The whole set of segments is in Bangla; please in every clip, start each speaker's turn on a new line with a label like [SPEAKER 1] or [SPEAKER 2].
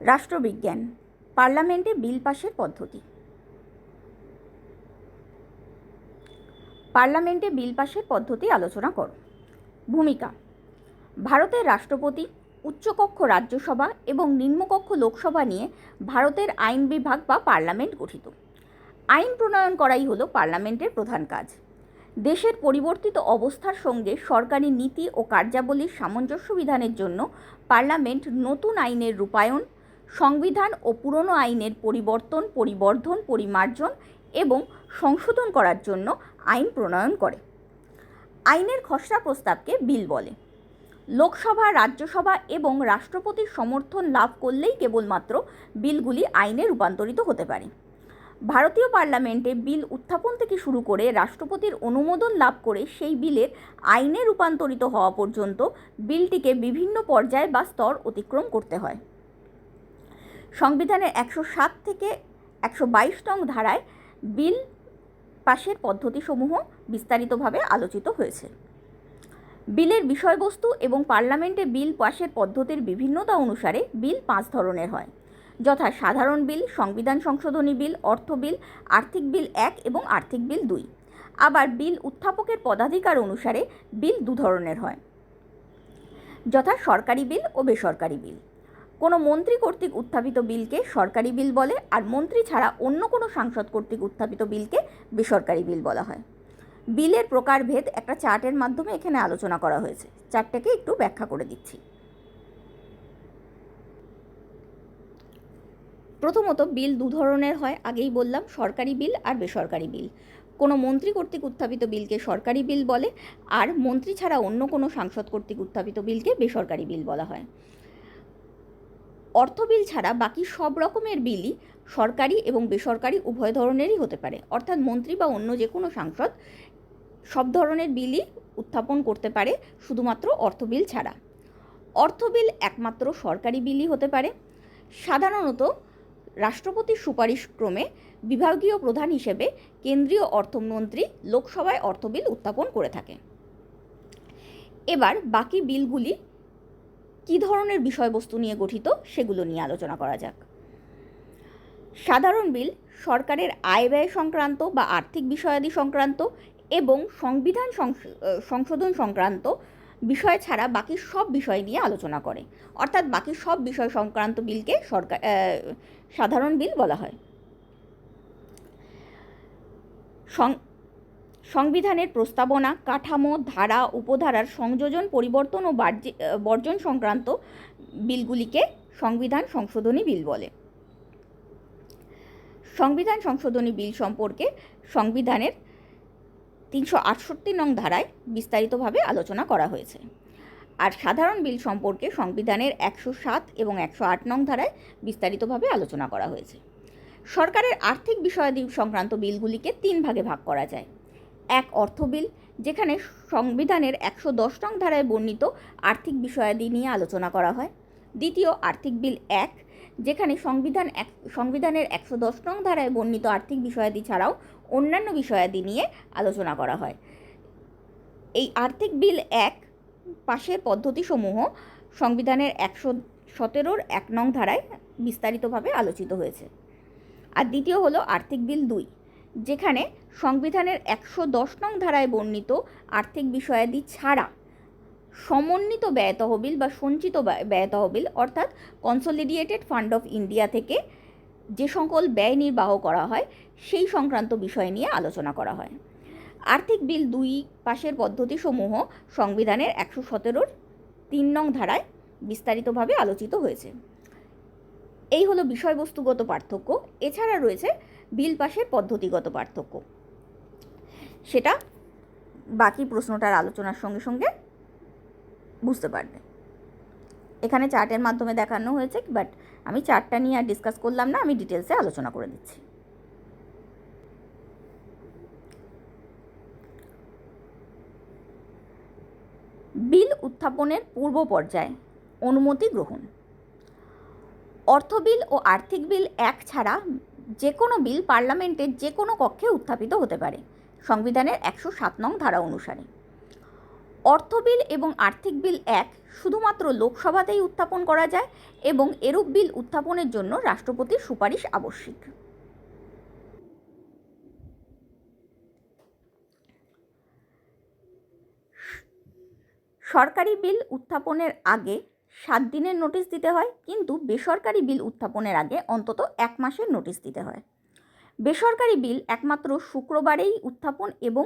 [SPEAKER 1] রাষ্ট্রবিজ্ঞান, পার্লামেন্টে বিল পাশের পদ্ধতি। পার্লামেন্টে বিল পাশের পদ্ধতি আলোচনা করো। ভূমিকা: ভারতের রাষ্ট্রপতি, উচ্চকক্ষ রাজ্যসভা এবং নিম্নকক্ষ লোকসভা নিয়ে ভারতের আইন বিভাগ বা পার্লামেন্ট গঠিত। আইন প্রণয়ন করাই হলো পার্লামেন্টের প্রধান কাজ। দেশের পরিবর্তিত অবস্থার সঙ্গে সরকারি নীতি ও কার্যাবলীর সামঞ্জস্য বিধানের জন্য পার্লামেন্ট নতুন আইনের রূপায়ণ, সংবিধান ও পুরনো আইনের পরিবর্তন, পরিবর্ধন, পরিমার্জন এবং সংশোধন করার জন্য আইন প্রণয়ন করে। আইনের খসড়া প্রস্তাবকে বিল বলে। লোকসভা, রাজ্যসভা এবং রাষ্ট্রপতির সমর্থন লাভ করলেই কেবলমাত্র বিলগুলি আইনে রূপান্তরিত হতে পারে। ভারতীয় পার্লামেন্টে বিল উত্থাপন থেকে শুরু করে রাষ্ট্রপতির অনুমোদন লাভ করে সেই বিলের আইনে রূপান্তরিত হওয়া পর্যন্ত বিলটিকে বিভিন্ন পর্যায় বা স্তর অতিক্রম করতে হয়। সংবিধানের 107 থেকে 122 নং ধারায় বিল পাশের পদ্ধতিসমূহ বিস্তারিতভাবে আলোচিত হয়েছে। বিলের বিষয়বস্তু এবং পার্লামেন্টে বিল পাশের পদ্ধতির বিভিন্নতা অনুসারে বিল 5 ধরনের হয়, যথা সাধারণ বিল, সংবিধান সংশোধনী বিল, অর্থ বিল, আর্থিক বিল 1 এবং আর্থিক বিল 2। আবার বিল উত্থাপকের পদাধিকার অনুসারে বিল 2 ধরনের হয়, যথা সরকারি বিল ও বেসরকারি বিল। কোনো মন্ত্রী কর্তৃক উত্থাপিত বিলকে সরকারি বিল বলে, আর মন্ত্রী ছাড়া অন্য কোনো সাংসদ কর্তৃক উত্থাপিত বিলকে বেসরকারি বিল বলা হয়। বিলের প্রকারভেদ একটা চার্টের মাধ্যমে এখানে আলোচনা করা হয়েছে। চার্টটাকে একটু ব্যাখ্যা করে দিচ্ছি। প্রথমত, বিল 2 ধরনের হয়, আগেই বললাম, সরকারি বিল আর বেসরকারি বিল। কোনো মন্ত্রী কর্তৃক উত্থাপিত বিলকে সরকারি বিল বলে, আর মন্ত্রী ছাড়া অন্য কোনো সাংসদ কর্তৃক উত্থাপিত বিলকে বেসরকারি বিল বলা হয়। অর্থ বিল ছাড়া বাকি সব রকমের বিলই সরকারি এবং বেসরকারি উভয় ধরনেরই হতে পারে, অর্থাৎ মন্ত্রী বা অন্য যে কোনো সাংসদ সব ধরনের বিলই উত্থাপন করতে পারে, শুধুমাত্র অর্থ বিল ছাড়া। অর্থ বিল একমাত্র সরকারি বিলই হতে পারে। সাধারণত রাষ্ট্রপতির সুপারিশ ক্রমে বিভাগীয় প্রধান হিসেবে কেন্দ্রীয় অর্থমন্ত্রী লোকসভায় অর্থ বিল উত্থাপন করে থাকে। এবার বাকি বিলগুলি কী ধরনের বিষয়বস্তু নিয়ে গঠিত সেগুলো নিয়ে আলোচনা করা যাক। সাধারণ বিল সরকারের আয় ব্যয় সংক্রান্ত বা আর্থিক বিষয়াদি সংক্রান্ত এবং সংবিধান সংশোধন সংক্রান্ত বিষয় ছাড়া বাকি সব বিষয় নিয়ে আলোচনা করে, অর্থাৎ বাকি সব বিষয় সংক্রান্ত বিলকে সাধারণ বিল বলা হয়। সংবিধানের প্রস্তাবনা, কাঠামো, ধারা, উপধারার সংযোজন, পরিবর্তন ও বর্জন সংক্রান্ত বিলগুলিকে সংবিধান সংশোধনী বিল বলে। সংবিধান সংশোধনী বিল সম্পর্কে সংবিধানের 368 নং ধারায় বিস্তারিতভাবে আলোচনা করা হয়েছে। আর সাধারণ বিল সম্পর্কে সংবিধানের 107 এবং 108 নং ধারায় বিস্তারিতভাবে আলোচনা করা হয়েছে। সরকারের আর্থিক বিষয়াদি সংক্রান্ত বিলগুলিকে 3 ভাগে ভাগ করা যায়। এক, অর্থ বিল, যেখানে সংবিধানের 110 নং ধারায় বর্ণিত আর্থিক বিষয়াদি নিয়ে আলোচনা করা হয়। দ্বিতীয়, আর্থিক বিল 1, যেখানে সংবিধানের 110 নং ধারায় বর্ণিত আর্থিক বিষয়াদি ছাড়াও অন্যান্য বিষয়াদি নিয়ে আলোচনা করা হয়। এই আর্থিক বিল 1 পাশের পদ্ধতিসমূহ সংবিধানের 117-র 1 নং ধারায় বিস্তারিতভাবে আলোচিত হয়েছে। আর দ্বিতীয় হলো আর্থিক বিল 2, যেখানে সংবিধানের 110 নং ধারায় বর্ণিত আর্থিক বিষয়াদি ছাড়া সমন্বিত ব্যয় তহবিল বা সঞ্চিত ব্যয় তহবিল, অর্থাৎ কনসলিডেটেড ফান্ড অফ ইন্ডিয়া থেকে যে সকল ব্যয় নির্বাহ করা হয় সেই সংক্রান্ত বিষয় নিয়ে আলোচনা করা হয়। আর্থিক বিল 2 পাশের পদ্ধতিসমূহ সংবিধানের 117-র 3 নং ধারায় বিস্তারিতভাবে আলোচিত হয়েছে। এই হলো বিষয়বস্তুগত পার্থক্য। এছাড়া রয়েছে বিল পাশের পদ্ধতিগত পার্থক্য, সেটা বাকি প্রশ্নটার আলোচনার সঙ্গে সঙ্গে বুঝতে পারবে। এখানে চার্টের মাধ্যমে দেখানো হয়েছে, বাট আমি চার্টটা নিয়ে আর ডিসকাস করলাম না, আমি ডিটেলসে আলোচনা করে দিচ্ছি। বিল উত্থাপনের পূর্ব পর্যায়, অনুমতি গ্রহণ। অর্থ বিল ও আর্থিক বিল 1 ছাড়া যে কোনো বিল পার্লামেন্টের যে কোনো কক্ষে উত্থাপিত হতে পারে সংবিধানের 107 নং ধারা অনুসারে। অর্থ বিল এবং আর্থিক বিল এক, শুধুমাত্র লোকসভাতেই উত্থাপন করা যায় এবং এরূপ বিল উত্থাপনের জন্য রাষ্ট্রপতির সুপারিশ আবশ্যিক। সরকারি বিল উত্থাপনের আগে 7 দিনের নোটিশ দিতে হয়, কিন্তু বেসরকারি বিল উত্থাপনের আগে অন্তত 1 মাসের নোটিশ দিতে হয়। বেসরকারি বিল একমাত্র শুক্রবারেই উত্থাপন এবং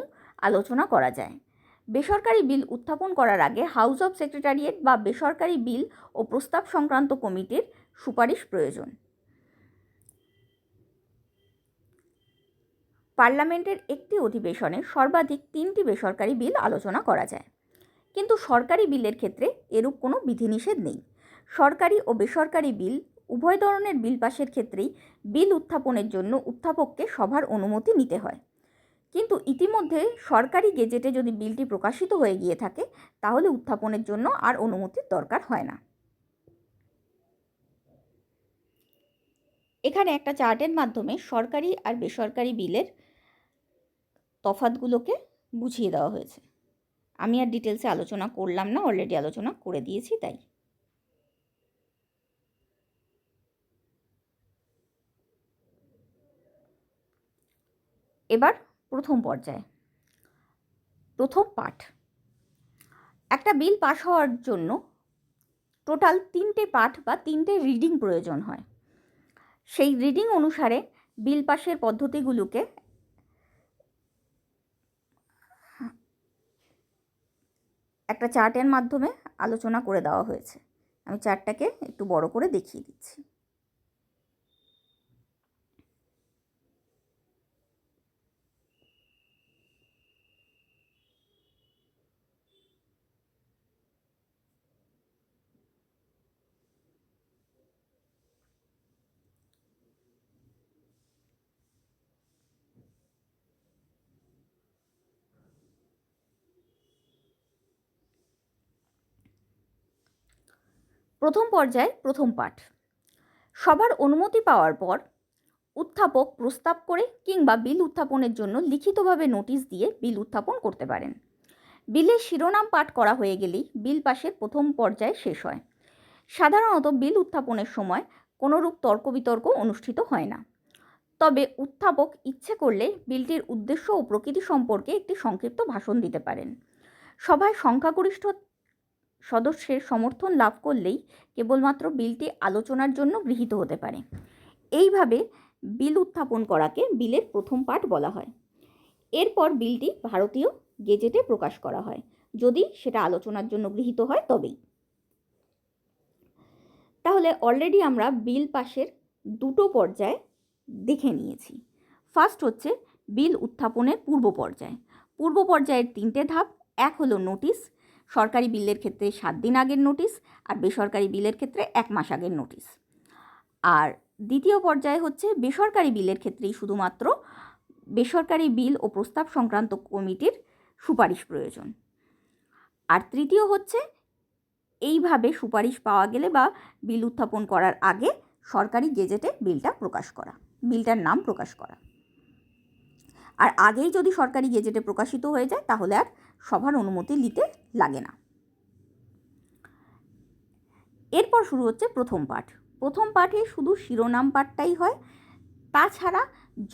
[SPEAKER 1] আলোচনা করা যায়। বেসরকারি বিল উত্থাপন করার আগে হাউস অব সেক্রেটারিয়েট বা বেসরকারি বিল ও প্রস্তাব সংক্রান্ত কমিটির সুপারিশ প্রয়োজন। পার্লামেন্টের একটি অধিবেশনে সর্বাধিক 3টি বেসরকারি বিল আলোচনা করা যায়, কিন্তু সরকারি বিলের ক্ষেত্রে এরূপ কোনো বিধিনিষেধ নেই। সরকারি ও বেসরকারি বিল উভয় ধরনের বিল পাশের ক্ষেত্রেই বিল উত্থাপনের জন্য উত্থাপককে সভার অনুমতি নিতে হয়, কিন্তু ইতিমধ্যে সরকারি গেজেটে যদি বিলটি প্রকাশিত হয়ে গিয়ে থাকে তাহলে উত্থাপনের জন্য আর অনুমতির দরকার হয় না। এখানে একটা চার্টের মাধ্যমে সরকারি আর বেসরকারি বিলের তফাৎগুলোকে বুঝিয়ে দেওয়া হয়েছে। আমি আর ডিটেলসে আলোচনা করলাম না, অলরেডি আলোচনা করে দিয়েছি তাই। এবার প্রথম পর্যায়ে, প্রথম পাঠ। একটা বিল পাস হওয়ার জন্য টোটাল 3টে পাঠ বা 3টে রিডিং প্রয়োজন হয়। সেই রিডিং অনুসারে বিল পাসের পদ্ধতিগুলোকে একটা চার্টের মাধ্যমে আলোচনা করে দেওয়া হয়েছে। আমি চার্টটাকে একটু বড় করে দেখিয়ে দিচ্ছি। প্রথম পর্যায়ে প্রথম পাঠ। সবার অনুমতি পাওয়ার পর উত্থাপক প্রস্তাব করে কিংবা বিল উত্থাপনের জন্য লিখিতভাবে নোটিশ দিয়ে বিল উত্থাপন করতে পারেন। বিলের শিরোনাম পাঠ করা হয়ে গেলেই বিল পাশের প্রথম পর্যায় শেষ হয়। সাধারণত বিল উত্থাপনের সময় কোনোরূপ তর্ক বিতর্ক অনুষ্ঠিত হয় না, তবে উত্থাপক ইচ্ছে করলে বিলটির উদ্দেশ্য ও প্রকৃতি সম্পর্কে একটি সংক্ষিপ্ত ভাষণ দিতে পারেন। সভায় সংখ্যাগরিষ্ঠ সদস্যের সমর্থন লাভ করলেই কেবলমাত্র বিলটি আলোচনার জন্য গৃহীত হতে পারে। এইভাবে বিল উত্থাপন করাকে বিলের প্রথম পাঠ বলা হয়। এরপর বিলটি ভারতীয় গেজেটে প্রকাশ করা হয়, যদি সেটা আলোচনার জন্য গৃহীত হয় তবেই। তাহলে অলরেডি আমরা বিল পাশের 2টো পর্যায় দেখে নিয়েছি। ফার্স্ট হচ্ছে বিল উত্থাপনের পূর্ব পর্যায়। পূর্ব পর্যায়ের 3টে ধাপ। এক হলো নোটিশ, সরকারি বিলের ক্ষেত্রে 7 দিন আগের নোটিশ, আর বেসরকারি বিলের ক্ষেত্রে 1 মাস আগের নোটিশ। আর দ্বিতীয় পর্যায়ে হচ্ছে বেসরকারি বিলের ক্ষেত্রেই শুধুমাত্র বেসরকারি বিল ও প্রস্তাব সংক্রান্ত কমিটির সুপারিশ প্রয়োজন। আর তৃতীয় হচ্ছে এইভাবে সুপারিশ পাওয়া গেলে বা বিল উত্থাপন করার আগে সরকারি গেজেটে বিলটা প্রকাশ করা, বিলটার নাম প্রকাশ করা। আর আগেই যদি সরকারি গেজেটে প্রকাশিত হয়ে যায় তাহলে আর সভার অনুমতি নিতে লাগে না। এরপর শুরু হচ্ছে প্রথম পাঠ। প্রথম পাঠে শুধু শিরোনাম পাঠটাই হয়। তাছাড়া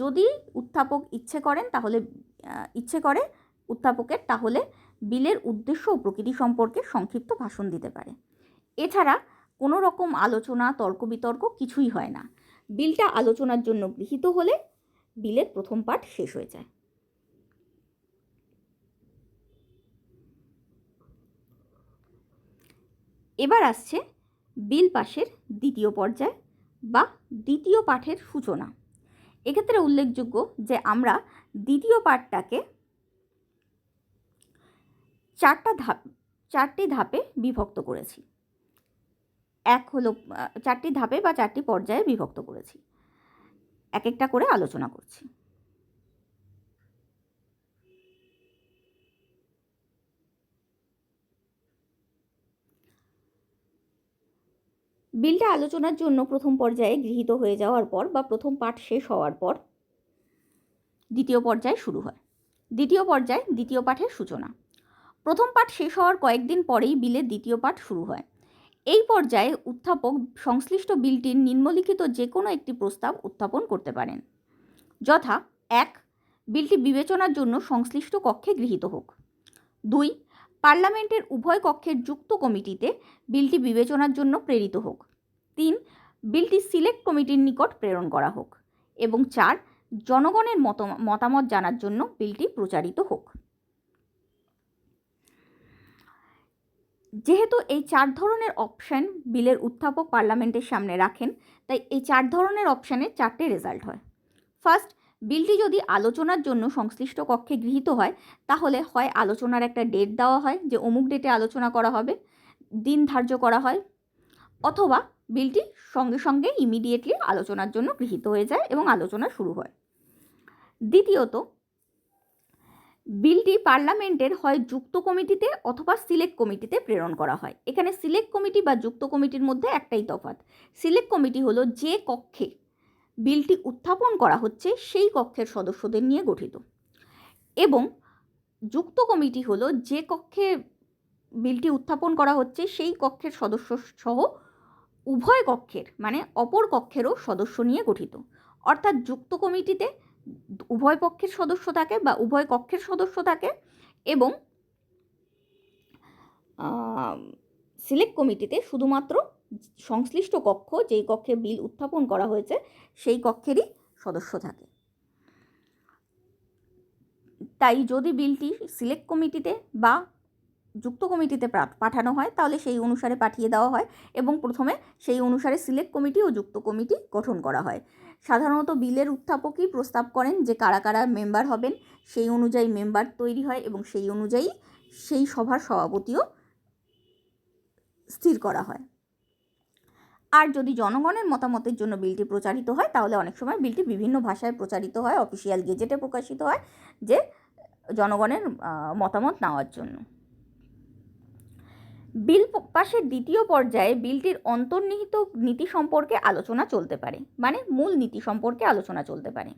[SPEAKER 1] যদি উত্থাপক ইচ্ছে করে উত্থাপকের, তাহলে বিলের উদ্দেশ্য ও প্রকৃতি সম্পর্কে সংক্ষিপ্ত ভাষণ দিতে পারে। এছাড়া কোনো রকম আলোচনা, তর্ক বিতর্ক কিছুই হয় না। বিলটা আলোচনার জন্য গৃহীত হলে বিলের প্রথম পাঠ শেষ হয়ে যায়। এবার আসছে বিল পাশের দ্বিতীয় পর্যায় বা দ্বিতীয় পাঠের সূচনা। এক্ষেত্রে উল্লেখযোগ্য যে আমরা দ্বিতীয় পাঠটাকে 4টি ধাপে বিভক্ত করেছি। এক হলো 4টি ধাপে বা 4টি পর্যায়ে বিভক্ত করেছি। এক একটা করে আলোচনা করছি। বিলটা আলোচনার জন্য প্রথম পর্যায়ে গৃহীত হয়ে যাওয়ার পর বা প্রথম পাঠ শেষ হওয়ার পর দ্বিতীয় পর্যায় শুরু হয়। দ্বিতীয় পর্যায় দ্বিতীয় পাঠের সূচনা। প্রথম পাঠ শেষ হওয়ার কয়েকদিন পরেই বিলের দ্বিতীয় পাঠ শুরু হয়। এই পর্যায়ে উত্থাপক সংশ্লিষ্ট বিলটির নিম্নলিখিত যে কোনো একটি প্রস্তাব উত্থাপন করতে পারেন, যথা: 1. বিলটি বিবেচনার জন্য সংশ্লিষ্ট কক্ষে গৃহীত হোক। 2. পার্লামেন্টের উভয় কক্ষের যুক্ত কমিটিতে বিলটি বিবেচনার জন্য প্রেরিত হোক। 3. বিলটি সিলেক্ট কমিটির নিকট প্রেরণ করা হোক। এবং 4. জনগণের মতামত জানার জন্য বিলটি প্রচারিত হোক। যেহেতু এই 4 ধরনের অপশান বিলের উত্থাপক পার্লামেন্টের সামনে রাখেন, তাই এই 4 ধরনের অপশানের 4টে রেজাল্ট হয়। ফার্স্ট, বিলটি যদি আলোচনার জন্য সংশ্লিষ্ট কক্ষে গৃহীত হয়, তাহলে হয় আলোচনার একটা ডেট দেওয়া হয় যে অমুক ডেটে আলোচনা করা হবে, দিন ধার্য করা হয়, অথবা বিলটি সঙ্গে সঙ্গে ইমিডিয়েটলি আলোচনার জন্য গৃহীত হয়ে যায় এবং আলোচনা শুরু হয়। দ্বিতীয়ত, বিলটি পার্লামেন্টের হয় যুক্ত কমিটিতে অথবা সিলেক্ট কমিটিতে প্রেরণ করা হয়। এখানে সিলেক্ট কমিটি বা যুক্ত কমিটির মধ্যে একটাই তফাৎ। সিলেক্ট কমিটি হলো যে কক্ষে বিলটি উত্থাপন করা হচ্ছে সেই কক্ষের সদস্যদের নিয়ে গঠিত, এবং যুক্ত কমিটি হলো যে কক্ষে বিলটি উত্থাপন করা হচ্ছে সেই কক্ষের সদস্য সহ উভয় কক্ষের, মানে অপর কক্ষেরও সদস্য নিয়ে গঠিত। অর্থাৎ যুক্ত কমিটিতে উভয় পক্ষের সদস্য থাকে বা উভয় কক্ষের সদস্য থাকে, এবং সিলেক্ট কমিটিতে শুধুমাত্র সংশ্লিষ্ট কক্ষ, যেই কক্ষে বিল উত্থাপন করা হয়েছে সেই কক্ষেরই সদস্য থাকে। তাই যদি বিলটি সিলেক্ট কমিটিতে বা যুক্ত কমিটিতে পাঠানো হয়, তাহলে সেই অনুসারে পাঠিয়ে দেওয়া হয় এবং প্রথমে সেই অনুসারে সিলেক্ট কমিটি ও যুক্ত কমিটি গঠন করা হয়। সাধারণত বিলের উত্থাপকই প্রস্তাব করেন যে কারা কারা মেম্বার হবেন, সেই অনুযায়ী মেম্বার তৈরি হয় এবং সেই অনুযায়ী সেই সভার সভাপতিও স্থির করা হয়। আর যদি জনগণের মতামতের জন্য বিলটি প্রচারিত হয়, তাহলে অনেক সময় বিলটি বিভিন্ন ভাষায় প্রচারিত হয়, অফিসিয়াল গেজেটে প্রকাশিত হয়, যে জনগণের মতামত নেওয়ার জন্য। বিল পাশের দ্বিতীয় পর্যায়ে বিলটির অন্তর্নিহিত নীতি সম্পর্কে আলোচনা চলতে পারে, মানে মূল নীতি সম্পর্কে আলোচনা চলতে পারে।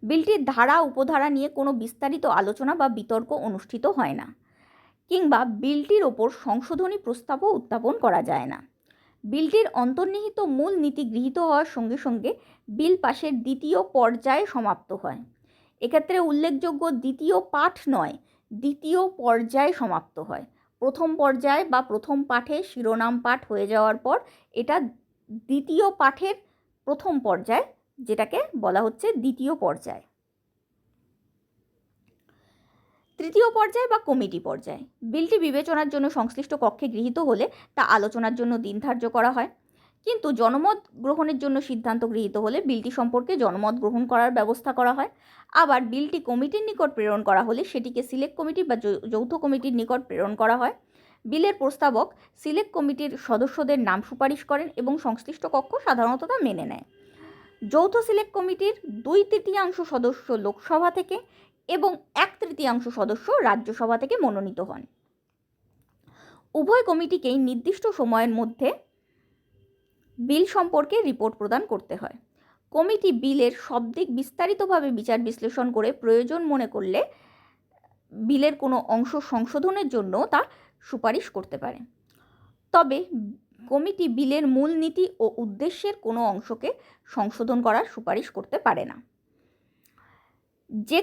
[SPEAKER 1] বিলটির ধারা উপধারা নিয়ে কোনো বিস্তারিত আলোচনা বা বিতর্ক অনুষ্ঠিত হয় না, কিংবা বিলটির ওপর সংশোধনী প্রস্তাবও উত্থাপন করা যায় না। বিলটির অন্তর্নিহিত মূল নীতি গৃহীত হওয়ার সঙ্গে সঙ্গে বিল পাশের দ্বিতীয় পর্যায়ে সমাপ্ত হয়। এক্ষেত্রে উল্লেখযোগ্য দ্বিতীয় পাঠ নয়, দ্বিতীয় পর্যায়ে সমাপ্ত হয়। প্রথম পর্যায় বা প্রথম পাঠে শিরোনাম পাঠ হয়ে যাওয়ার পর এটা দ্বিতীয় পাঠের প্রথম পর্যায়, যেটাকে বলা হচ্ছে দ্বিতীয় পর্যায়। তৃতীয় পর্যায় বা কমিটি পর্যায়, বিলটি বিবেচনার জন্য সংশ্লিষ্ট কক্ষে গৃহীত হলে তা আলোচনার জন্য দিন ধার্য করা হয়, কিন্তু জনমত গ্রহণের জন্য সিদ্ধান্ত গৃহীত হলে বিলটি সম্পর্কে জনমত গ্রহণ করার ব্যবস্থা করা হয়। আবার বিলটি কমিটির নিকট প্রেরণ করা হলে সেটিকে সিলেক্ট কমিটি বা যৌথ কমিটির নিকট প্রেরণ করা হয়। বিলের প্রস্তাবক সিলেক্ট কমিটির সদস্যদের নাম সুপারিশ করেন এবং সংশ্লিষ্ট কক্ষ সাধারণত তা মেনে নেয়। যৌথ সিলেক্ট কমিটির 2/3 সদস্য লোকসভা থেকে এবং 1/3 সদস্য রাজ্যসভা থেকে মনোনীত হন। উভয় কমিটিকেই নির্দিষ্ট সময়ের মধ্যে বিল সম্পর্কে রিপোর্ট প্রদান করতে হয়। কমিটি বিলের সব দিক বিস্তারিতভাবে বিচার বিশ্লেষণ করে প্রয়োজন মনে করলে বিলের কোনো অংশ সংশোধনের জন্য তা সুপারিশ করতে পারে। তবে কমিটি বিলের মূল নীতি ও উদ্দেশ্যের কোনো অংশকে সংশোধন করার সুপারিশ করতে পারে না। যে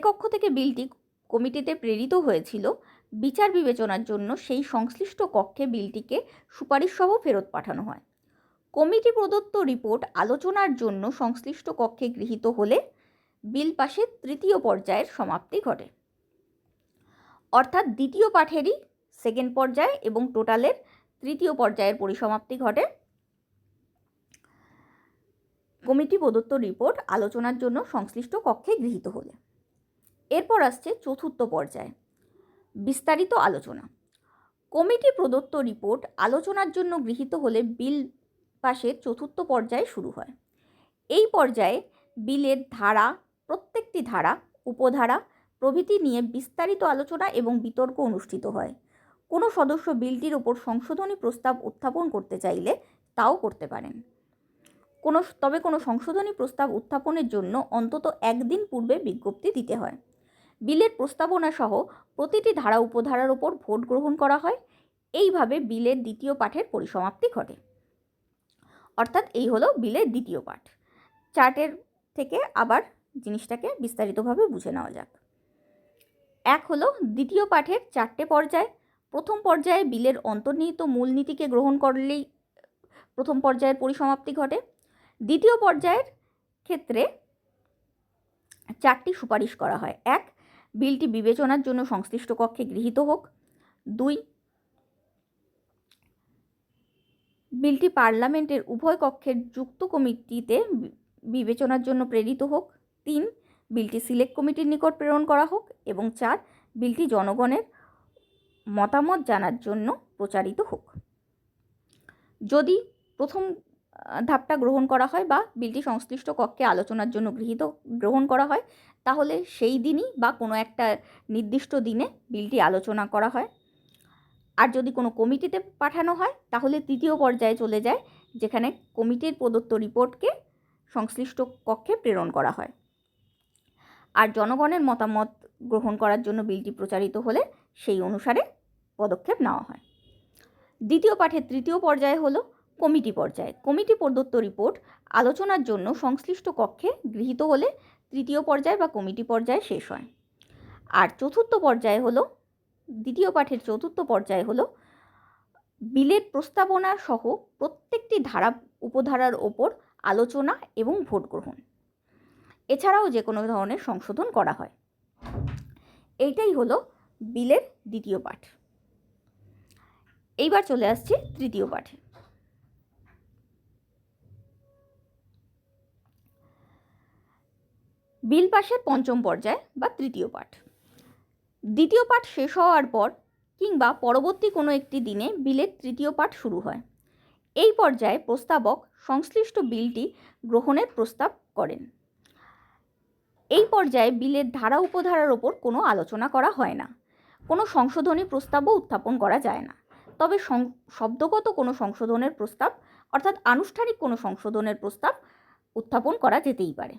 [SPEAKER 1] কক্ষ থেকে বিলটি কমিটিতে প্রেরিত হয়েছিল, বিচার বিবেচনার জন্য সেই সংশ্লিষ্ট কক্ষে বিলটিকে সুপারিশসহ ফেরত পাঠানো হয়। কমিটি প্রদত্ত রিপোর্ট আলোচনার জন্য সংশ্লিষ্ট কক্ষে গৃহীত হলে বিল পাশের তৃতীয় পর্যায়ের সমাপ্তি ঘটে। অর্থাৎ দ্বিতীয় পাঠেরই সেকেন্ড পর্যায় এবং টোটালের তৃতীয় পর্যায়ের পরিসমাপ্তি ঘটে কমিটি প্রদত্ত রিপোর্ট আলোচনার জন্য সংশ্লিষ্ট কক্ষে গৃহীত হলে। এরপর আসছে চতুর্থ পর্যায়, বিস্তারিত আলোচনা। কমিটি প্রদত্ত রিপোর্ট আলোচনার জন্য গৃহীত হলে বিল পাশের চতুর্থ পর্যায় শুরু হয়। এই পর্যায়ে বিলের ধারা, প্রত্যেকটি ধারা, উপধারা প্রভৃতি নিয়ে বিস্তারিত আলোচনা এবং বিতর্ক অনুষ্ঠিত হয়। কোনো সদস্য বিলটির ওপর সংশোধনী প্রস্তাব উত্থাপন করতে চাইলে তাও করতে পারেন। তবে কোনো সংশোধনী প্রস্তাব উত্থাপনের জন্য অন্তত 1 দিন পূর্বে বিজ্ঞপ্তি দিতে হয়। বিলের প্রস্তাবনা সহ প্রতিটি ধারা উপধারার ওপর ভোট গ্রহণ করা হয়। এইভাবে বিলের দ্বিতীয় পাঠের পরিসমাপ্তি ঘটে। অর্থাৎ এই হলো বিলের দ্বিতীয় পাঠ। চার্টের থেকে আবার জিনিসটাকে বিস্তারিতভাবে বুঝে নেওয়া যাক। এক হলো দ্বিতীয় পাঠের 4টে পর্যায়। প্রথম পর্যায়ে বিলের অন্তর্নিহিত মূলনীতিকে গ্রহণ করলেই প্রথম পর্যায়ের পরিসমাপ্তি ঘটে। দ্বিতীয় পর্যায়ের ক্ষেত্রে 4টি সুপারিশ করা হয়। 1, বিলটি বিবেচনার জন্য সংশ্লিষ্ট কক্ষে গৃহীত হোক। 2, বিলটি পার্লামেন্টের উভয় কক্ষের যুক্ত কমিটিতে বিবেচনার জন্য প্রেরিত হোক। 3, বিলটি সিলেক্ট কমিটির নিকট প্রেরণ করা হোক। এবং 4, বিলটি জনগণের মতামত জানার জন্য প্রচারিত হোক। যদি প্রথম ধাপটা গ্রহণ করা হয় বা বিলটি সংশ্লিষ্ট কক্ষে আলোচনার জন্য গ্রহণ করা হয়, তাহলে সেই দিনই বা কোনো একটা নির্দিষ্ট দিনে বিলটি আলোচনা করা হয়। আর যদি কোনো কমিটিতে পাঠানো হয় তাহলে তৃতীয় পর্যায়ে চলে যায়, যেখানে কমিটির প্রদত্ত রিপোর্টকে সংশ্লিষ্ট কক্ষে প্রেরণ করা হয়। আর জনগণের মতামত গ্রহণ করার জন্য বিলটি প্রচারিত হলে সেই অনুসারে পদক্ষেপ নেওয়া হয়। দ্বিতীয় পাঠের তৃতীয় পর্যায়ে হলো কমিটি পর্যায়ে। কমিটি প্রদত্ত রিপোর্ট আলোচনার জন্য সংশ্লিষ্ট কক্ষে গৃহীত হলে তৃতীয় পর্যায় বা কমিটি পর্যায়ে শেষ হয়। আর চতুর্থ পর্যায়ে হলো দ্বিতীয় পাঠের চতুর্থ পর্যায়ে হলো বিলের প্রস্তাবনা সহ প্রত্যেকটি ধারা উপধারার ওপর আলোচনা এবং ভোট গ্রহণ। এছাড়াও যে কোনো ধরনের সংশোধন করা হয়। এইটাই হলো বিলের দ্বিতীয় পাঠ। এইবার চলে আসছি তৃতীয় পাঠে। বিল পাশের পঞ্চম পর্যায় বা তৃতীয় পাঠ। দ্বিতীয় পাঠ শেষ হওয়ার পর কিংবা পরবর্তী কোনো একটি দিনে বিলের তৃতীয় পাঠ শুরু হয়। এই পর্যায়ে প্রস্তাবক সংশ্লিষ্ট বিলটি গ্রহণের প্রস্তাব করেন। এই পর্যায়ে বিলের ধারা উপধারার ওপর কোনো আলোচনা করা হয় না। কোনো সংশোধনী প্রস্তাবও উত্থাপন করা যায় না। তবে শব্দগত কোনো সংশোধনের প্রস্তাব অর্থাৎ আনুষ্ঠানিক কোনো সংশোধনের প্রস্তাব উত্থাপন করা যেতেই পারে।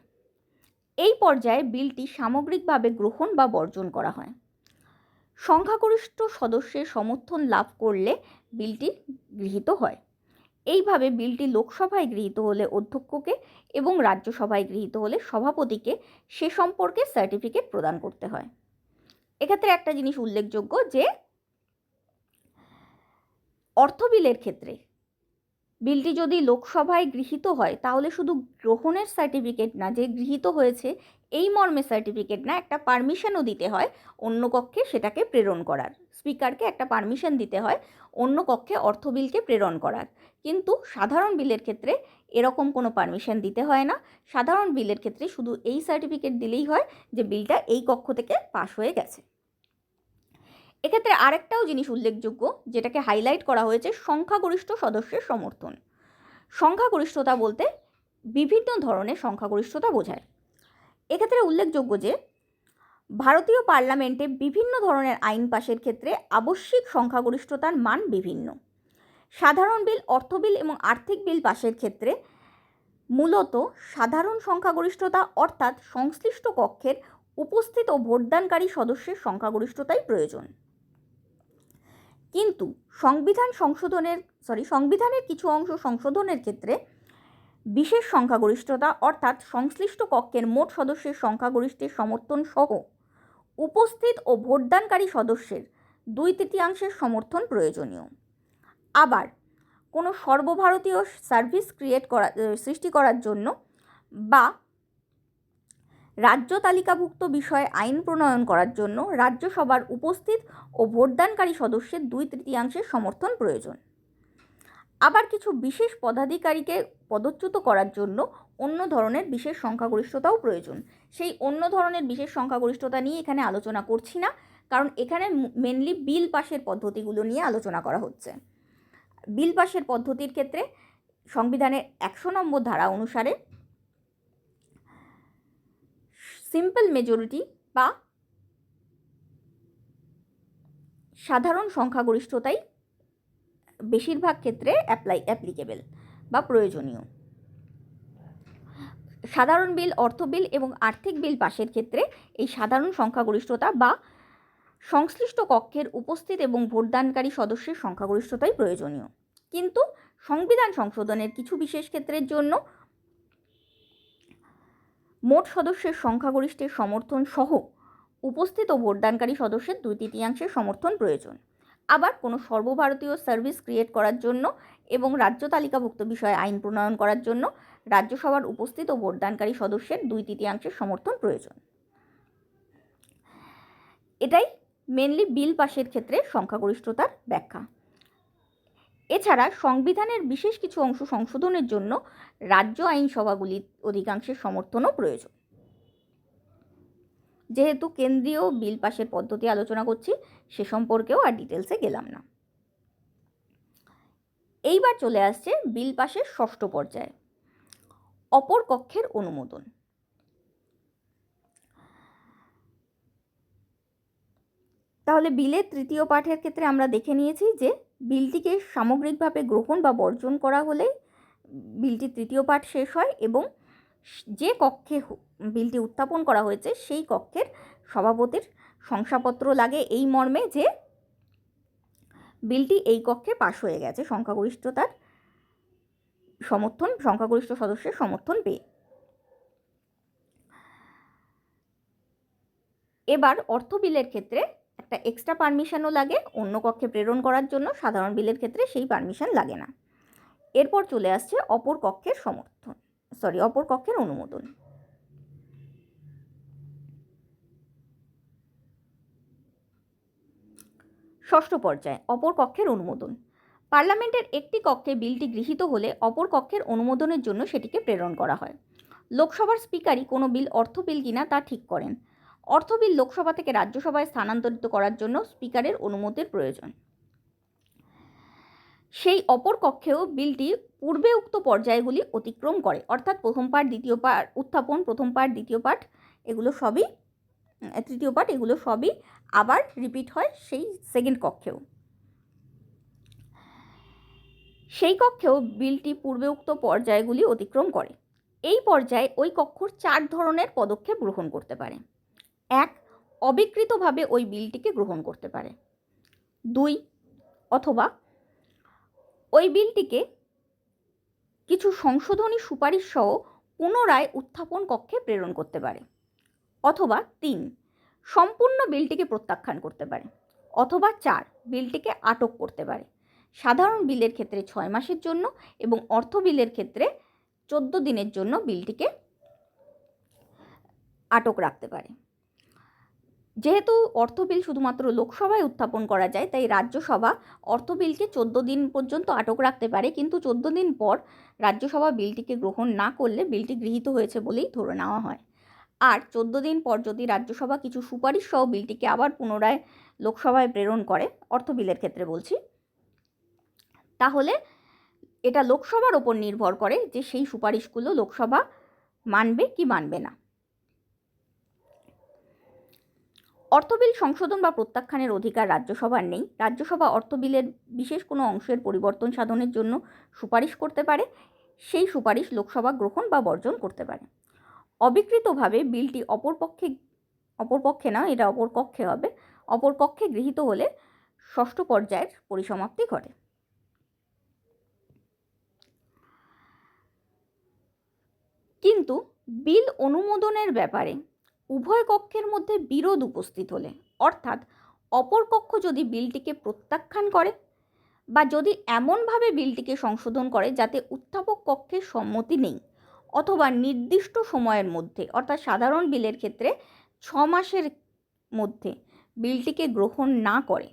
[SPEAKER 1] এই পর্যায়ে বিলটি সামগ্রিকভাবে গ্রহণ বা বর্জন করা হয়। সংখ্যাগরিষ্ঠ সদস্যের সমর্থন লাভ করলে বিলটি গৃহীত হয়। এইভাবে বিলটি লোকসভায় গৃহীত হলে অধ্যক্ষকে এবং রাজ্যসভায় গৃহীত হলে সভাপতিকে সে সম্পর্কে সার্টিফিকেট প্রদান করতে হয়। এক্ষেত্রে একটা জিনিস উল্লেখযোগ্য যে অর্থ বিলের ক্ষেত্রে বিলটি যদি লোকসভায় গৃহীত হয় তাহলে শুধু গ্রহণের সার্টিফিকেট না, যে গৃহীত হয়েছে এই মর্মে সার্টিফিকেট না, একটা পারমিশনও দিতে হয় অন্য কক্ষে সেটাকে প্রেরণ করার। স্পিকারকে একটা পারমিশন দিতে হয় অন্য কক্ষে অর্থ বিলকে প্রেরণ করার। কিন্তু সাধারণ বিলের ক্ষেত্রে এরকম কোনো পারমিশন দিতে হয় না। সাধারণ বিলের ক্ষেত্রে শুধু এই সার্টিফিকেট দিলেই হয় যে বিলটা এই কক্ষ থেকে পাশ হয়ে গেছে। এক্ষেত্রে আরেকটাও জিনিস উল্লেখযোগ্য যেটাকে হাইলাইট করা হয়েছে, সংখ্যাগরিষ্ঠ সদস্যের সমর্থন। সংখ্যাগরিষ্ঠতা বলতে বিভিন্ন ধরনের সংখ্যাগরিষ্ঠতা বোঝায়। এক্ষেত্রে উল্লেখযোগ্য যে ভারতীয় পার্লামেন্টে বিভিন্ন ধরনের আইন পাশের ক্ষেত্রে আবশ্যিক সংখ্যাগরিষ্ঠতার মান বিভিন্ন। সাধারণ বিল, অর্থ বিল এবং আর্থিক বিল পাশের ক্ষেত্রে মূলত সাধারণ সংখ্যাগরিষ্ঠতা অর্থাৎ সংশ্লিষ্ট কক্ষের উপস্থিত ও ভোটদানকারী সদস্যের সংখ্যাগরিষ্ঠতাই প্রয়োজন। কিন্তু সংবিধানের কিছু অংশ সংশোধনের ক্ষেত্রে বিশেষ সংখ্যাগরিষ্ঠতা অর্থাৎ সংশ্লিষ্ট কক্ষের মোট সদস্যের সংখ্যাগরিষ্ঠের সমর্থন সহ উপস্থিত ও ভোটদানকারী সদস্যের 2/3 সমর্থন প্রয়োজনীয়। আবার কোনো সর্বভারতীয় সার্ভিস সৃষ্টি করার জন্য বা রাজ্য তালিকাভুক্ত বিষয়ে আইন প্রণয়ন করার জন্য রাজ্যসভার উপস্থিত ও ভোটদানকারী সদস্যের 2/3 সমর্থন প্রয়োজন। আবার কিছু বিশেষ পদাধিকারীকে পদচ্যুত করার জন্য অন্য ধরনের বিশেষ সংখ্যাগরিষ্ঠতাও প্রয়োজন। সেই অন্য ধরনের বিশেষ সংখ্যাগরিষ্ঠতা নিয়ে এখানে আলোচনা করছি না, কারণ এখানে মেনলি বিল পাশের পদ্ধতিগুলো নিয়ে আলোচনা করা হচ্ছে। বিল পাশের পদ্ধতির ক্ষেত্রে সংবিধানের 100 নম্বর ধারা অনুসারে সিম্পল মেজরিটি বা সাধারণ সংখ্যাগরিষ্ঠতাই বেশিরভাগ ক্ষেত্রে অ্যাপ্লিকেবল বা প্রয়োজনীয়। সাধারণ বিল, অর্থ বিল এবং আর্থিক বিল পাশের ক্ষেত্রে এই সাধারণ সংখ্যাগরিষ্ঠতা বা সংশ্লিষ্ট কক্ষের উপস্থিত এবং ভোটদানকারী সদস্যের সংখ্যাগরিষ্ঠতাই প্রয়োজনীয়। কিন্তু সংবিধান সংশোধনের কিছু বিশেষ ক্ষেত্রের জন্য মোট সদস্যের সংখ্যাগরিষ্ঠের সমর্থন সহ উপস্থিত ও ভোটদানকারী সদস্যের 2/3 সমর্থন প্রয়োজন। আবার কোনো সর্বভারতীয় সার্ভিস ক্রিয়েট করার জন্য এবং রাজ্য তালিকাভুক্ত বিষয়ে আইন প্রণয়ন করার জন্য রাজ্যসভার উপস্থিত ও ভোটদানকারী সদস্যের 2/3 সমর্থন প্রয়োজন। এটাই মেনলি বিল পাশের ক্ষেত্রে সংখ্যাগরিষ্ঠতার ব্যাখ্যা। এছাড়া সংবিধানের বিশেষ কিছু অংশ সংশোধনের জন্য রাজ্য আইনসভাগুলির অধিকাংশের সমর্থনও প্রয়োজন। যেহেতু কেন্দ্রীয় বিল পাশের পদ্ধতি আলোচনা করছি, সে সম্পর্কেও আর ডিটেলসে গেলাম না। এইবার চলে আসছে বিল পাশের ষষ্ঠ পর্যায়ে, অপর কক্ষের অনুমোদন। তাহলে বিলের তৃতীয় পাঠের ক্ষেত্রে আমরা দেখে নিয়েছি যে বিলটিকে সামগ্রিকভাবে গ্রহণ বা বর্জন করা হলে বিলটির তৃতীয় পাঠ শেষ হয় এবং যে কক্ষে বিলটি উত্থাপন করা হয়েছে সেই কক্ষের সভাপতির শংসাপত্র লাগে এই মর্মে যে বিলটি এই কক্ষে পাশ হয়ে গেছে সংখ্যাগরিষ্ঠতার সমর্থন, সংখ্যাগরিষ্ঠ সদস্যের সমর্থন পেয়ে। এবার অর্থ বিলের ক্ষেত্রে একটা এক্সট্রা পারমিশনও লাগে অন্য কক্ষে প্রেরণ করার জন্য, সাধারণ বিলের ক্ষেত্রে সেই পারমিশন লাগে না। এরপর চলে আসছে অপর কক্ষের অনুমোদন। ষষ্ঠ পর্যায়ে অপর কক্ষের অনুমোদন। পার্লামেন্টের একটি কক্ষে বিলটি গৃহীত হলে অপর কক্ষের অনুমোদনের জন্য সেটিকে প্রেরণ করা হয়। লোকসভার স্পিকারই কোনো বিল অর্থ বিল কিনা তা ঠিক করেন। অর্থ বিল লোকসভা থেকে রাজ্যসভায় স্থানান্তরিত করার জন্য স্পিকারের অনুমতির প্রয়োজন। সেই অপর কক্ষেও বিলটি পূর্বে উক্ত পর্যায়গুলি অতিক্রম করে, অর্থাৎ প্রথম পাঠ, দ্বিতীয় পাঠ উত্থাপন, প্রথম পাঠ, দ্বিতীয় পাঠ এগুলো সবই, তৃতীয় পাঠ এগুলো সবই আবার রিপিট হয় সেই সেকেন্ড কক্ষেও। সেই কক্ষেও বিলটি পূর্বে উক্ত পর্যায়গুলি অতিক্রম করে। এই পর্যায়ে ওই কক্ষ 4 ধরনের পদক্ষেপ গ্রহণ করতে পারে। 1. অবিকৃতভাবে ওই বিলটিকে গ্রহণ করতে পারে। 2. অথবা ওই বিলটিকে কিছু সংশোধনী সুপারিশ সহ পুনরায় উত্থাপন কক্ষে প্রেরণ করতে পারে। অথবা 3. সম্পূর্ণ বিলটিকে প্রত্যাখ্যান করতে পারে। অথবা 4. বিলটিকে আটক করতে পারে। সাধারণ বিলের ক্ষেত্রে 6 মাসের জন্য এবং অর্থ বিলের ক্ষেত্রে 14 দিনের জন্য বিলটিকে আটক রাখতে পারে। যেহেতু অর্থ বিল শুধুমাত্র লোকসভায় উত্থাপন করা যায়, তাই রাজ্যসভা অর্থ বিলকে 14 দিন পর্যন্ত আটক রাখতে পারে, কিন্তু 14 দিন পর রাজ্যসভা বিলটিকে গ্রহণ না করলে বিলটি গৃহীত হয়েছে বলেই ধরে নেওয়া হয়। আর 14 দিন পর যদি রাজ্যসভা কিছু সুপারিশ সহ বিলটিকে আবার পুনরায় লোকসভায় প্রেরণ করে, অর্থ বিলের ক্ষেত্রে বলছি, তাহলে এটা লোকসভার ওপর নির্ভর করে যে সেই সুপারিশগুলো লোকসভা মানবে কি মানবে না। অর্থ বিল সংশোধন বা প্রত্যাখ্যানের অধিকার রাজ্যসভার নেই। রাজ্যসভা অর্থ বিলের বিশেষ কোনো অংশের পরিবর্তন সাধনের জন্য সুপারিশ করতে পারে, সেই সুপারিশ লোকসভা গ্রহণ বা বর্জন করতে পারে। অবিকৃতভাবে বিলটি অপর কক্ষে গৃহীত হলে ষষ্ঠ পর্যায়ের পরিসমাপ্তি ঘটে। কিন্তু বিল অনুমোদনের ব্যাপারে উভয় কক্ষের মধ্যে বিরোধ উপস্থিত হলে, অর্থাৎ অপর কক্ষ যদি বিলটিকে প্রত্যাখ্যান করে বা যদি এমনভাবে বিলটিকে সংশোধন করে যাতে উত্থাপক কক্ষের সম্মতি নেই, অথবা নির্দিষ্ট সময়ের মধ্যে, অর্থাৎ সাধারণ বিলের ক্ষেত্রে 6 মাসের মধ্যে বিলটিকে গ্রহণ না করে,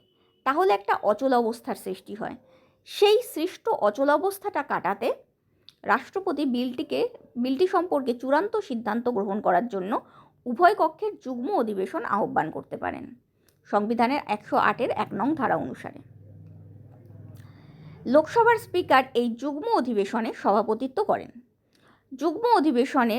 [SPEAKER 1] তাহলে একটা অচল অবস্থার সৃষ্টি হয়। সেই সৃষ্ট অচল অবস্থাটা কাটাতে রাষ্ট্রপতি বিলটি সম্পর্কে চূড়ান্ত সিদ্ধান্ত গ্রহণ করার জন্য উভয় কক্ষের যুগ্ম অধিবেশন আহ্বান করতে পারেন সংবিধানের 108-এর 1 নং ধারা অনুসারে। লোকসভার স্পিকার এই যুগ্ম অধিবেশনে সভাপতিত্ব করেন। যুগ্ম অধিবেশনে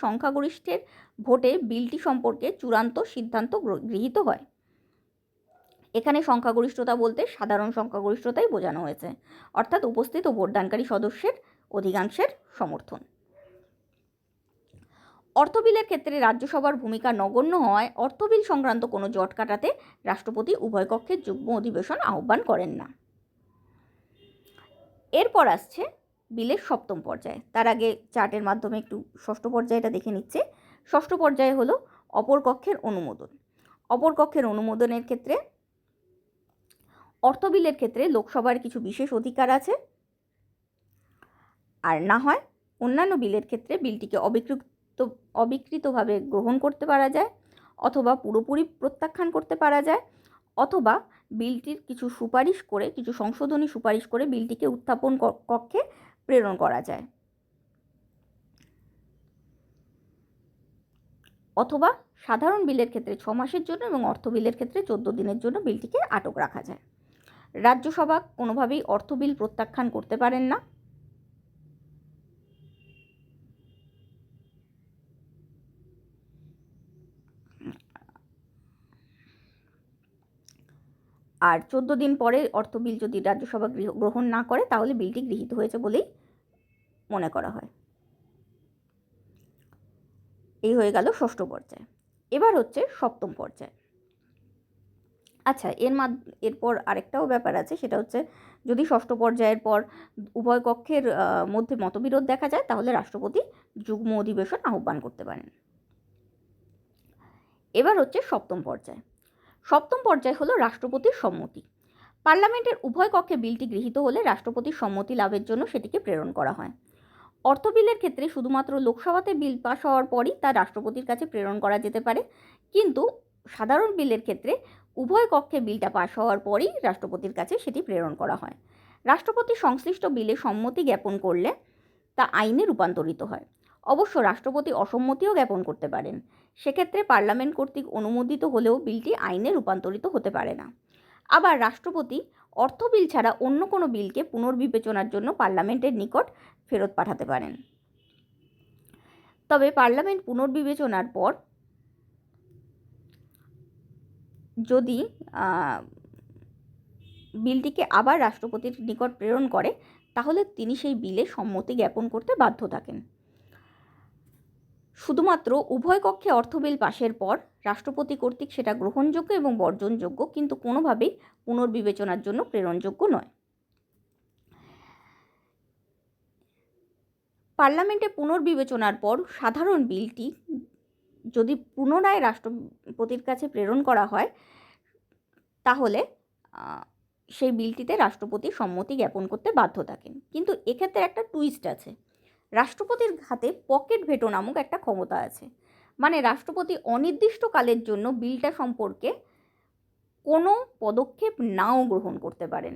[SPEAKER 1] সংখ্যাগরিষ্ঠের ভোটে বিলটি সম্পর্কে চূড়ান্ত সিদ্ধান্ত গৃহীত হয়। এখানে সংখ্যাগরিষ্ঠতা বলতে সাধারণ সংখ্যাগরিষ্ঠতাই বোঝানো হয়েছে, অর্থাৎ উপস্থিত ও ভোটদানকারী সদস্যের অধিকাংশের সমর্থন। অর্থ বিলের ক্ষেত্রে রাজ্যসভার ভূমিকা নগণ্য হওয়ায় অর্থ বিল সংক্রান্ত কোনো জট কাটাতে রাষ্ট্রপতি উভয় কক্ষের যুগ্ম অধিবেশন আহ্বান করেন না। এরপর আসছে বিলের সপ্তম পর্যায়ে। তার আগে চার্টের মাধ্যমে একটু ষষ্ঠ পর্যায়টা দেখে নিচ্ছে। ষষ্ঠ পর্যায়ে হলো অপর কক্ষের অনুমোদন। অপর কক্ষের অনুমোদনের ক্ষেত্রে অর্থ বিলের ক্ষেত্রে লোকসভার কিছু বিশেষ অধিকার আছে, আর না হয় অন্যান্য বিলের ক্ষেত্রে বিলটিকে অবিকৃতভাবে গ্রহণ করতে পারা যায়, অথবা পুরোপুরি প্রত্যাখ্যান করতে পারা যায়, অথবা বিলটির কিছু সুপারিশ করে, কিছু সংশোধনী সুপারিশ করে বিলটিকে উত্থাপন কক্ষে প্রেরণ করা যায়, অথবা সাধারণ বিলের ক্ষেত্রে 6 মাসের জন্য এবং অর্থ বিলের ক্ষেত্রে 14 দিনের জন্য বিলটিকে আটক রাখা যায়। রাজ্যসভা কোনোভাবেই অর্থ বিল প্রত্যাখ্যান করতে পারেন না। আর 14 দিন পরে অর্থ বিল যদি রাজ্যসভা গ্রহণ না করে তাহলে বিলটি গৃহীত হয়েছে বলেই মনে করা হয়। এই হয়ে গেল ষষ্ঠ পর্যায়। এবার হচ্ছে সপ্তম পর্যায়। আচ্ছা, এরপর আরেকটাও ব্যাপার আছে, সেটা হচ্ছে যদি ষষ্ঠ পর্যায়ের পর উভয় কক্ষের মধ্যে মতবিরোধ দেখা যায় তাহলে রাষ্ট্রপতি যুগ্ম অধিবেশন আহ্বান করতে পারেন। এবার হচ্ছে সপ্তম পর্যায়। সপ্তম পর্যায় হলো রাষ্ট্রপতির সম্মতি। পার্লামেন্টের উভয় কক্ষে বিলটি গৃহীত হলে রাষ্ট্রপতির সম্মতি লাভের জন্য সেটিকে প্রেরণ করা হয়। অর্থ বিলের ক্ষেত্রে শুধুমাত্র লোকসভাতে বিল পাস হওয়ার পরই তা রাষ্ট্রপতির কাছে প্রেরণ করা যেতে পারে, কিন্তু সাধারণ বিলের ক্ষেত্রে উভয় কক্ষে বিলটা পাস হওয়ার পরই রাষ্ট্রপতির কাছে সেটি প্রেরণ করা হয়। রাষ্ট্রপতি সংশ্লিষ্ট বিলে সম্মতি জ্ঞাপন করলে তা আইনে রূপান্তরিত হয়। অবশ্য রাষ্ট্রপতি অসম্মতিও জ্ঞাপন করতে পারেন। সেক্ষেত্রে পার্লামেন্ট কর্তৃক অনুমোদিত হলেও বিলটি আইনে রূপান্তরিত হতে পারে না। আবার রাষ্ট্রপতি অর্থ বিল ছাড়া অন্য কোনো বিলকে পুনর্বিবেচনার জন্য পার্লামেন্টের নিকট ফেরত পাঠাতে পারেন। তবে পার্লামেন্ট পুনর্বিবেচনার পর যদি বিলটিকে আবার রাষ্ট্রপতির নিকট প্রেরণ করে তাহলে তিনি সেই বিলে সম্মতি জ্ঞাপন করতে বাধ্য থাকেন। শুধুমাত্র উভয় কক্ষে অর্থ বিল পাশের পর রাষ্ট্রপতি কর্তৃক সেটা গ্রহণযোগ্য এবং বর্জনযোগ্য, কিন্তু কোনোভাবেই পুনর্বিবেচনার জন্য প্রেরণযোগ্য নয়। পার্লামেন্টে পুনর্বিবেচনার পর সাধারণ বিলটি যদি পুনরায় রাষ্ট্রপতির কাছে প্রেরণ করা হয় তাহলে সেই বিলটিতে রাষ্ট্রপতি সম্মতি জ্ঞাপন করতে বাধ্য থাকেন। কিন্তু এক্ষেত্রে একটা টুইস্ট আছে। রাষ্ট্রপতির হাতে পকেট ভেটো নামক একটা ক্ষমতা আছে। মানে রাষ্ট্রপতি অনির্দিষ্টকালের জন্য বিলটা সম্পর্কে কোনো পদক্ষেপ নাও গ্রহণ করতে পারেন।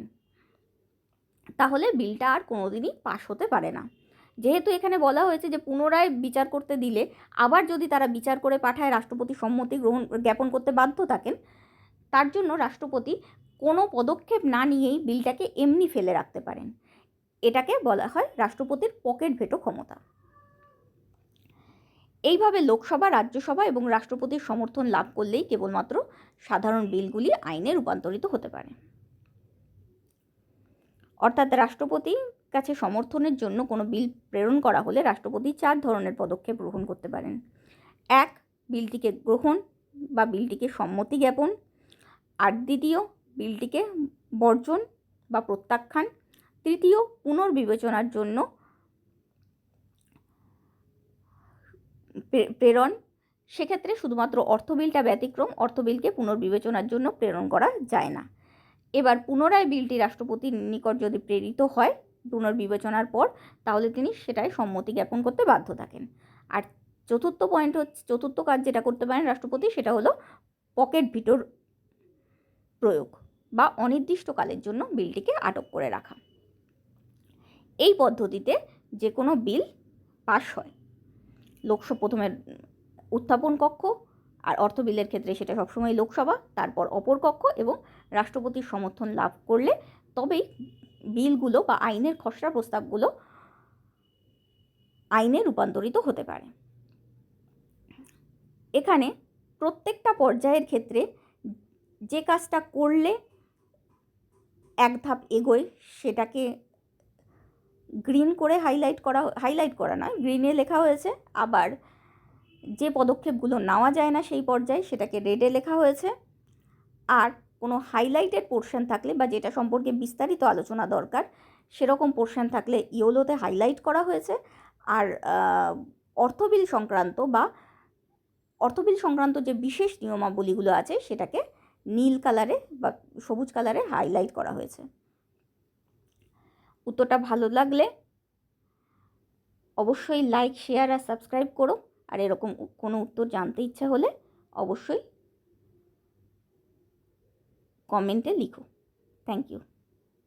[SPEAKER 1] তাহলে বিলটা আর কোনোদিনই পাশ হতে পারে না। যেহেতু এখানে বলা হয়েছে যে পুনরায় বিচার করতে দিলে আবার যদি তারা বিচার করে পাঠায় রাষ্ট্রপতি সম্মতি জ্ঞাপন করতে বাধ্য থাকেন, তার জন্য রাষ্ট্রপতি কোনো পদক্ষেপ না নিয়েই বিলটাকে এমনি ফেলে রাখতে পারেন। এটাকে বলা হয় রাষ্ট্রপতির পকেট ভেটো ক্ষমতা। এইভাবে লোকসভা, রাজ্যসভা এবং রাষ্ট্রপতির সমর্থন লাভ করলেই কেবলমাত্র সাধারণ বিলগুলি আইনে রূপান্তরিত হতে পারে। অর্থাৎ রাষ্ট্রপতির কাছে সমর্থনের জন্য কোনো বিল প্রেরণ করা হলে রাষ্ট্রপতি 4 ধরনের পদক্ষেপ গ্রহণ করতে পারেন। 1, বিলটিকে গ্রহণ বা বিলটিকে সম্মতি জ্ঞাপন। আর দ্বিতীয়, বিলটিকে বর্জন বা প্রত্যাখ্যান। তৃতীয়, পুনর্বিবেচনার জন্য প্রেরণ। সেক্ষেত্রে শুধুমাত্র অর্থ বিলটা ব্যতিক্রম, অর্থ বিলকে পুনর্বিবেচনার জন্য প্রেরণ করা যায় না। এবার পুনরায় বিলটি রাষ্ট্রপতির নিকট যদি প্রেরিত হয় পুনর্বিবেচনার পর, তাহলে তিনি সেটায় সম্মতি জ্ঞাপন করতে বাধ্য থাকেন। আর চতুর্থ কাজ যেটা করতে পারেন রাষ্ট্রপতি, সেটা হলো পকেট ভিটোর প্রয়োগ বা অনির্দিষ্টকালের জন্য বিলটিকে আটক করে রাখা। এই পদ্ধতিতে যে কোনো বিল পাস হয়। প্রথমে উত্থাপন কক্ষ, আর অর্থ বিলের ক্ষেত্রে সেটা সবসময় লোকসভা, তারপর অপর কক্ষ, এবং রাষ্ট্রপতির সমর্থন লাভ করলে তবেই বিলগুলো বা আইনের খসড়া প্রস্তাবগুলো আইনে রূপান্তরিত হতে পারে। এখানে প্রত্যেকটা পর্যায়ের ক্ষেত্রে যে কাজটা করলে এক ধাপ এগোয় সেটাকে গ্রিন করে হাইলাইট করা নয়, গ্রিনে লেখা হয়েছে। আবার যে পদক্ষেপগুলো নেওয়া যায় না সেই পর্যায়ে সেটাকে রেডে লেখা হয়েছে। আর কোনো হাইলাইটেড পোর্শন থাকলে বা যেটা সম্পর্কে বিস্তারিত আলোচনা দরকার সেরকম পোর্শন থাকলে ইয়েলোতে হাইলাইট করা হয়েছে। আর অর্থবিল সংক্রান্ত যে বিশেষ নিয়মাবলীগুলো আছে সেটাকে নীল কালারে বা সবুজ কালারে হাইলাইট করা হয়েছে। উত্তরটা ভালো লাগলে অবশ্যই লাইক, শেয়ার আর সাবস্ক্রাইব করো। আর এরকম কোনো উত্তর জানতে ইচ্ছা হলে অবশ্যই কমেন্টে লিখো। Thank you.